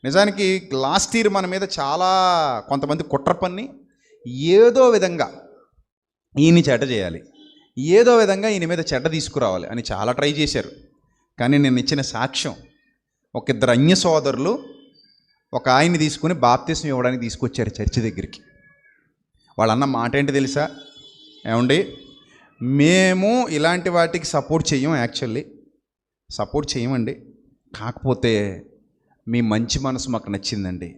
నిజానికి last year మన మీద చాలా కొంతమంది కుట్ర పన్ని ఏదో విధంగా ఈయన్ని చెడ్డ చేయాలి, ఏదో విధంగా ఈయన మీద చెడ్డ తీసుకురావాలి అని చాలా ట్రై చేశారు. కానీ నేను ఇచ్చిన సాక్ష్యం, ఒక ఇద్దరు అన్య సోదరులు ఒక ఆయన్ని తీసుకుని బాప్తిసం ఇవ్వడానికి తీసుకొచ్చారు చర్చి దగ్గరికి. వాళ్ళు అన్న మాట ఏంటి తెలుసా? ఏమండి, మేము ఇలాంటి వాటికి సపోర్ట్ చెయ్యం, యాక్చువల్లీ సపోర్ట్ చేయమండి, కాకపోతే మీ మంచి మనసు మాకు నచ్చిందండి.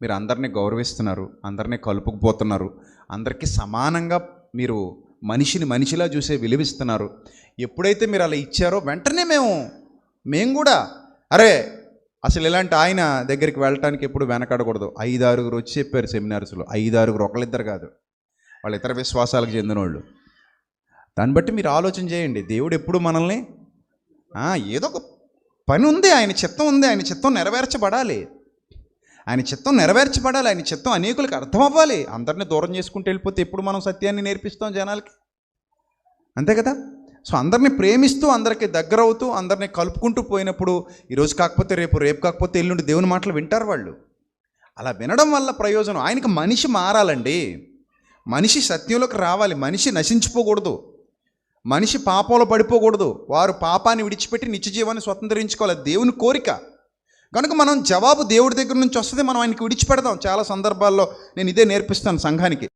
మీరు అందరినీ గౌరవిస్తున్నారు, అందరినీ కలుపుకుపోతున్నారు, అందరికీ సమానంగా మీరు మనిషిని మనిషిలా చూసే విలువిస్తున్నారు. ఎప్పుడైతే మీరు అలా ఇచ్చారో వెంటనే మేము కూడా అరే అసలు ఇలాంటి ఆయన దగ్గరికి వెళ్ళటానికి ఎప్పుడు వెనకాడకూడదు. 5-6 వచ్చి చెప్పారు సెమినార్స్లో. 5-6 ఒకళ్ళిద్దరు కాదు, వాళ్ళు ఇతర విశ్వాసాలకు చెందిన వాళ్ళు. దాన్ని బట్టి మీరు ఆలోచన చేయండి. దేవుడు ఎప్పుడు మనల్ని ఏదో ఒక పని ఉంది, ఆయన చిత్తం ఉంది, ఆయన చిత్తం నెరవేర్చబడాలి, ఆయన చిత్తం నెరవేర్చబడాలి, ఆయన చిత్తం అనేకులకు అర్థం అవ్వాలి. అందరినీ దూరం చేసుకుంటూ వెళ్ళిపోతే ఎప్పుడు మనం సత్యాన్ని నేర్పిస్తాం జనాలకి? అంతే కదా. సో అందరినీ ప్రేమిస్తూ, అందరికీ దగ్గర అవుతూ, అందరినీ కలుపుకుంటూ పోయినప్పుడు ఈరోజు కాకపోతే రేపు, రేపు కాకపోతే ఎల్లుండి దేవుని మాటలు వింటారు వాళ్ళు. అలా వినడం వల్ల ప్రయోజనం, ఆయనకి మనిషి మారాలండి, మనిషి సత్యంలోకి రావాలి, మనిషి నశించిపోకూడదు, మనిషి పాపంలో పడిపోకూడదు. వారు పాపాన్ని విడిచిపెట్టి నిత్య జీవాన్ని స్వతంత్రించుకోవాలి, దేవుని కోరిక. కనుక మనం జవాబు దేవుడి దగ్గర నుంచి వస్తుంది, మనం ఆయనకి విడిచిపెడదాం. చాలా సందర్భాల్లో నేను ఇదే నేర్పిస్తాను సంఘానికి.